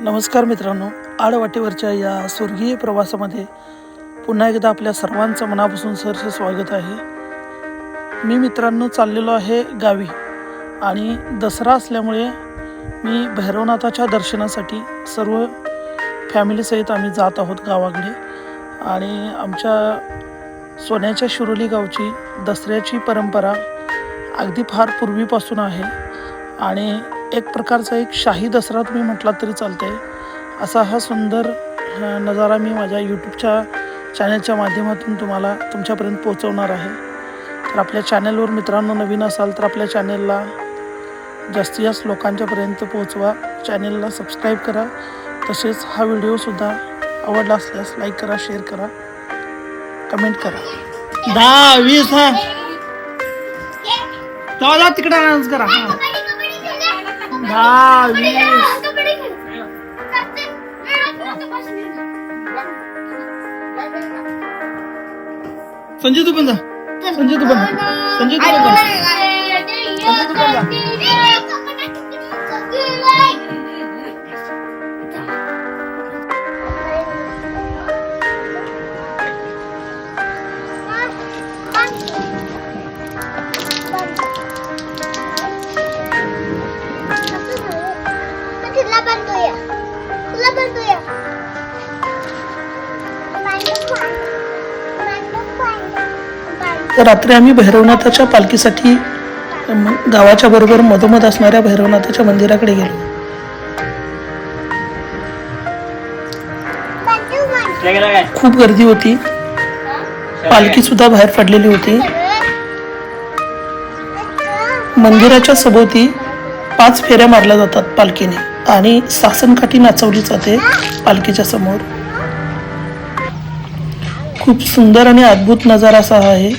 नमस्कार मित्रांनो, आडवाटेवरच्या या स्वर्गीय प्रवासामध्ये पुन्हा एकदा आपल्या सर्वांचं मनापासून सहर्ष स्वागत आहे. मी मित्रांनो चाललेलो आहे गावी आणि दसरा असल्यामुळे मी भैरवनाथाच्या दर्शनासाठी सर्व फॅमिलीसहित आम्ही जात आहोत गावाकडे. आणि आमच्या सोन्याच्या शिरोली गावची दसऱ्याची परंपरा अगदी फार पूर्वीपासून आहे आणि एक प्रकारचा एक शाही दसरा तुम्ही म्हटलात तरी चालते. असा हा सुंदर नजारा मी माझ्या यूट्यूबच्या चॅनलच्या माध्यमातून तुम्हाला तुमच्यापर्यंत पोहोचवणार आहे. तर आपल्या चॅनलवर मित्रांनो नवीन असाल तर आपल्या चॅनलला जास्तीत जास्त लोकांच्यापर्यंत पोहोचवा. चॅनलला सबस्क्राईब करा. तसेच हा व्हिडिओसुद्धा आवडला असल्यास लाईक करा, शेअर करा, कमेंट करा. 10-20 हा तेव्हा तिकडे अनाउन्स करा. 10-20 संजय तू पण जा. संजय तू पण जा. संजय तू पण जा. संजय तू पण जा. तर रात्री आम्ही भैरवनाथाच्या पालखीसाठी गावाच्या बरोबर मधोमध असणाऱ्या भैरवनाथाच्या मंदिराकडे गेलो. खूप गर्दी होती. पालखी सुद्धा बाहेर पडलेली होती. मंदिराच्या सभोवती 5 फेऱ्या मारल्या जातात पालखीने आणि सासनकाठी नाचवली जाते पालखीच्या समोर. खूप सुंदर आणि अद्भुत नजारा असा आहे.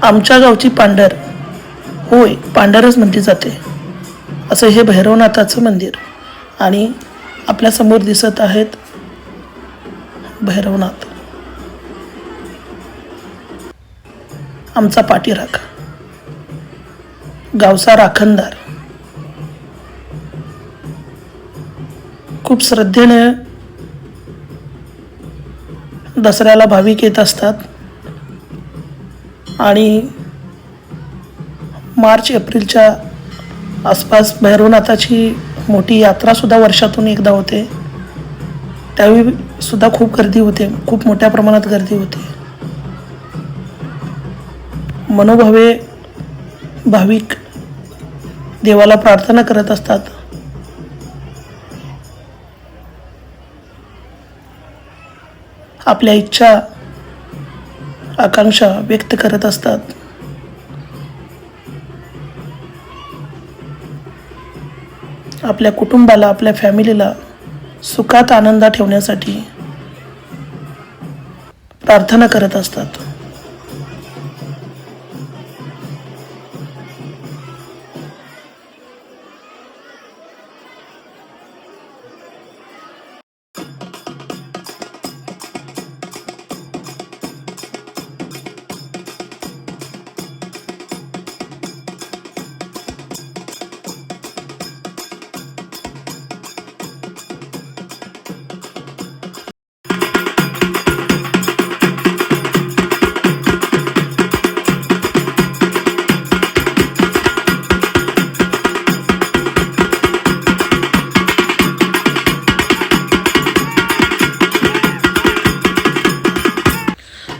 आमच्या गावची पांढर, होय पांढरच म्हटली जाते, असं हे भैरवनाथाचं मंदिर. आणि आपल्यासमोर दिसत आहेत भैरवनाथ, आमचा पाठीराख, गावचा राखणदार. खूप श्रद्धेने दसऱ्याला भाविक येत असतात आणि मार्च एप्रिलच्या आसपास भैरवनाथाची मोठी यात्रासुद्धा वर्षातून एकदा होते. त्यावेळी सुद्धा खूप गर्दी होते, खूप मोठ्या प्रमाणात गर्दी होते. मनोभावे भाविक देवाला प्रार्थना करत असतात. आपल्या इच्छा आकांक्षा व्यक्त करत असतात. आपल्या कुटुंबाला, आपल्या फॅमिलीला सुखात आनंदात ठेवण्यासाठी प्रार्थना करत असतात.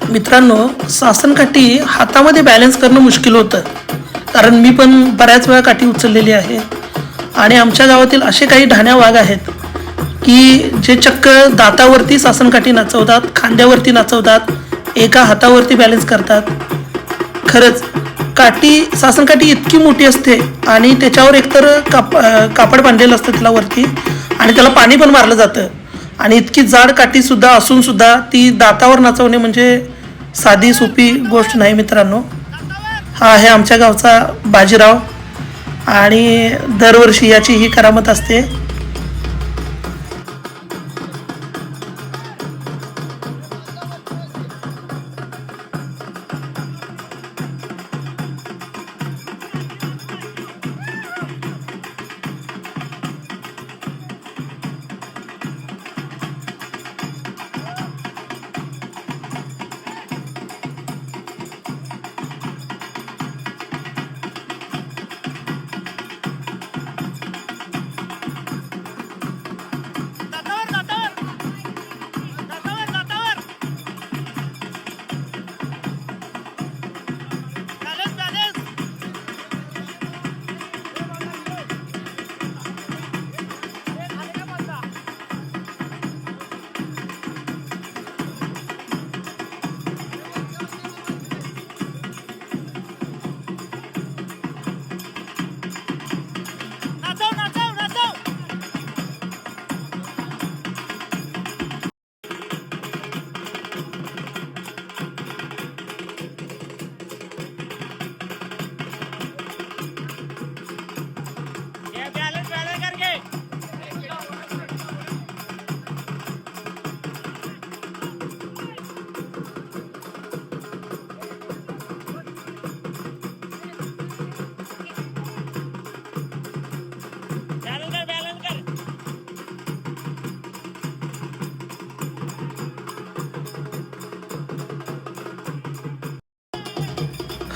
मित्रांनो, सासनकाठी हातामध्ये बॅलन्स करणं मुश्किल होतं, कारण मी पण बऱ्याच वेळा काठी उचललेली आहे. आणि आमच्या गावातील असे काही ढाण्या वाघ आहेत की जे चक्क दातावरती सासनकाठी नाचवतात, खांद्यावरती नाचवतात, एका हातावरती बॅलन्स करतात. खरंच सासनकाठी इतकी मोठी असते आणि त्याच्यावर एकतर कापड बांधलेलं असतं तिला वरती, आणि त्याला पाणी पण मारलं जातं. आणि इतकी जाड काठीसुद्धा असूनसुद्धा ती दातावर नाचवणे म्हणजे साधी सोपी गोष्ट नाही मित्रांनो. हा आहे आमच्या गावचा बाजीराव, आणि दरवर्षी याची ही करामत असते.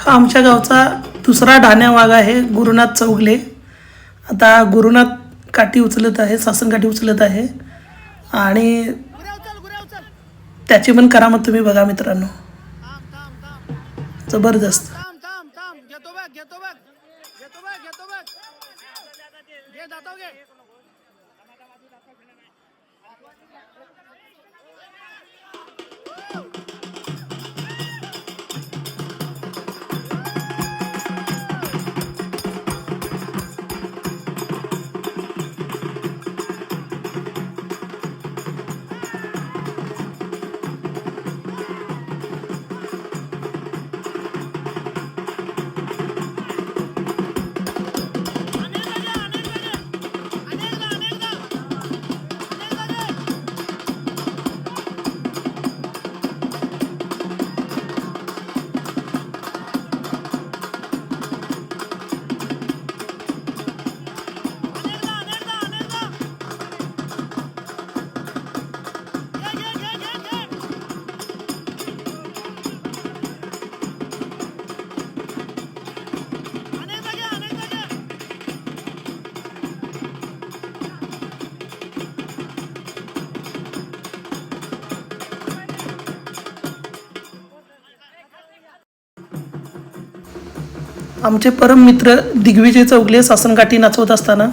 हा आमच्या गावचा दुसरा ढाण्या वाघ आहे, गुरुनाथ चौगले. आता गुरुनाथ काठी उचलत आहे, सासनकाठी उचलत आहे, आणि त्याची पण करामत तुम्ही बघा मित्रांनो, जबरदस्त. आमचे परम मित्र दिग्विजय चौगले सासनकाठी नाचवत असताना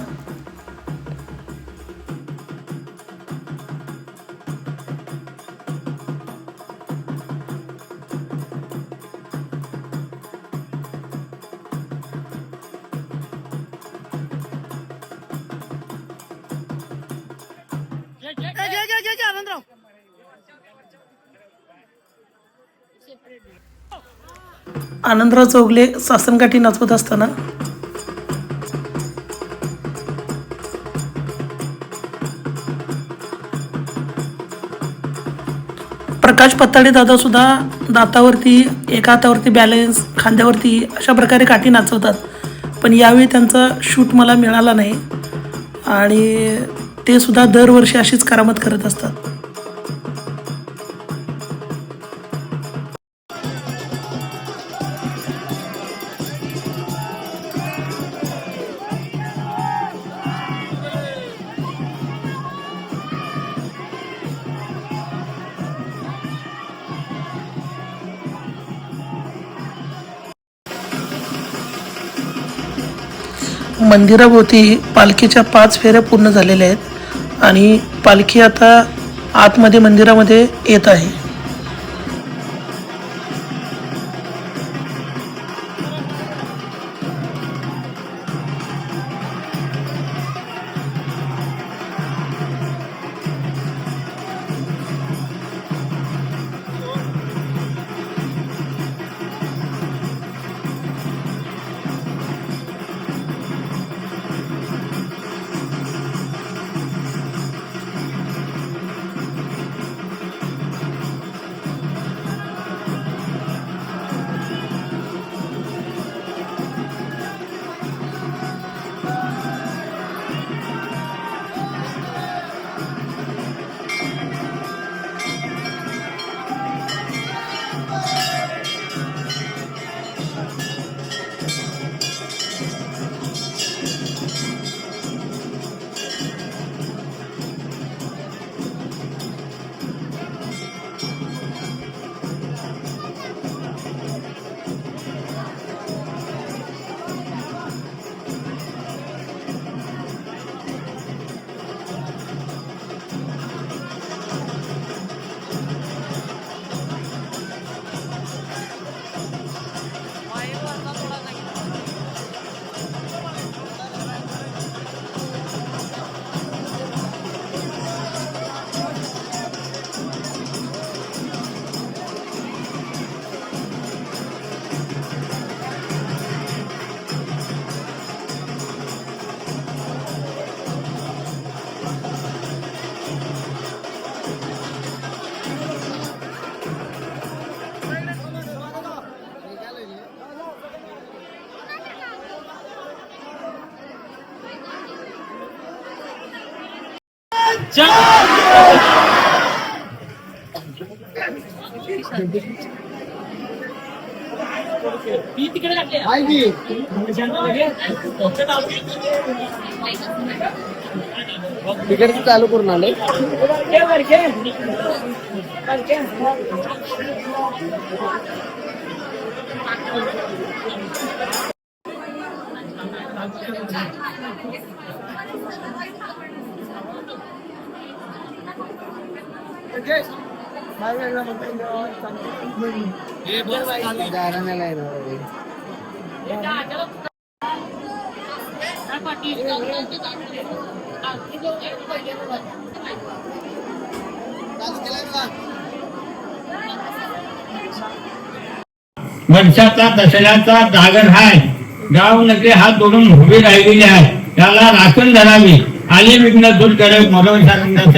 आनंदराव चौगले सासनकाठी नाचवत असताना प्रकाश पत्ताडे दादा सुद्धा दातावरती, एका हातावरती बॅलन्स, खांद्यावरती अशा प्रकारे काठी नाचवतात. पण यावेळी त्यांचा शूट मला मिळाला नाही आणि ते सुद्धा दरवर्षी अशीच करामत करत असतात. मंदिराभोवती पालखीच्या 5 फेऱ्या पूर्ण झालेल्या आहेत आणि पालखी आता आतमध्ये मंदिरामध्ये येत आहे. तिकडे चालू करून आले. वर्षाचा दसऱ्याचा जागर हाय. गाव नगरी हात जोडून उभी राहिलेली आहे. त्याला राखून धरावी. आली विघ्न दूर करत मनोविचारांना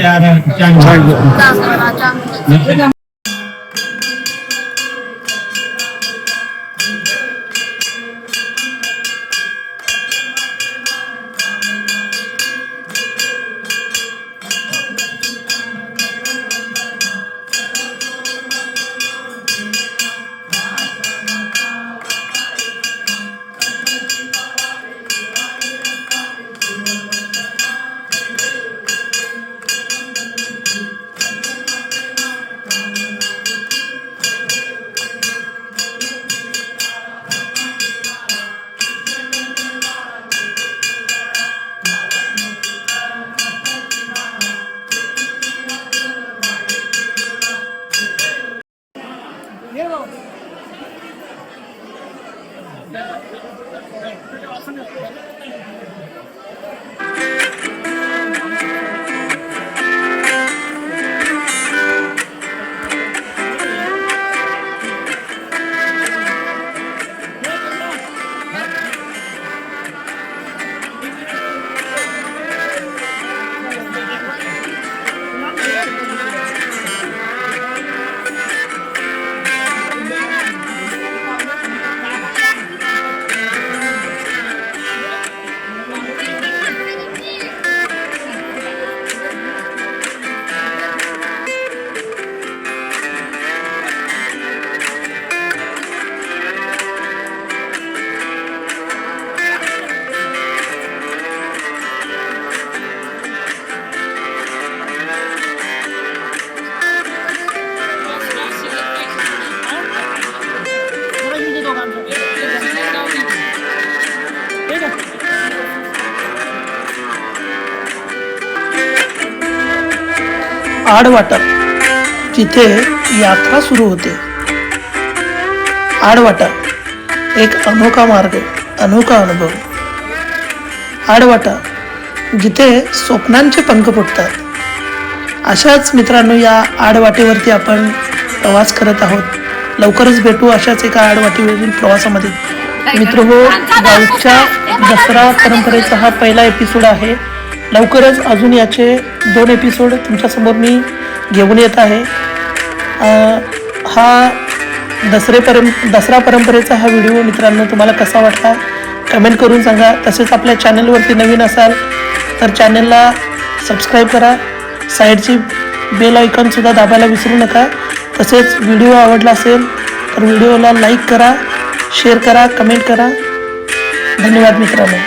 आडवाटा, जिथे यात्रा सुरू होते. आडवाटा एक अनोखा मार्ग, अनोखा अनुभव. आडवाटा जिथे स्वप्नांचे पंख फुटतात. अशाच मित्रांनो या आडवाटेवरती आपण प्रवास करत आहोत. लवकरच भेटू अशाच एका आडवाटेवरील प्रवासामध्ये. मित्र हो, गावच्या दसरा परंपरेचा हा पहिला एपिसोड आहे. लवकरच अजून याचे 2 एपिसोड तुमच्यासमोर मी घेऊन येत आहे. हा दसरा परंपरेचा हा व्हिडिओ मित्रांनो तुम्हाला कसा वाटला कमेंट करून सांगा. तसेच आपल्या चॅनलवरती नवीन असाल तर चॅनलला सबस्क्राईब करा. साईडची बेल आयकॉनसुद्धा दाबायला विसरू नका. तसेच व्हिडिओ आवडला असेल तर व्हिडिओला लाईक करा, शेअर करा, कमेंट करा. धन्यवाद मित्रांनो.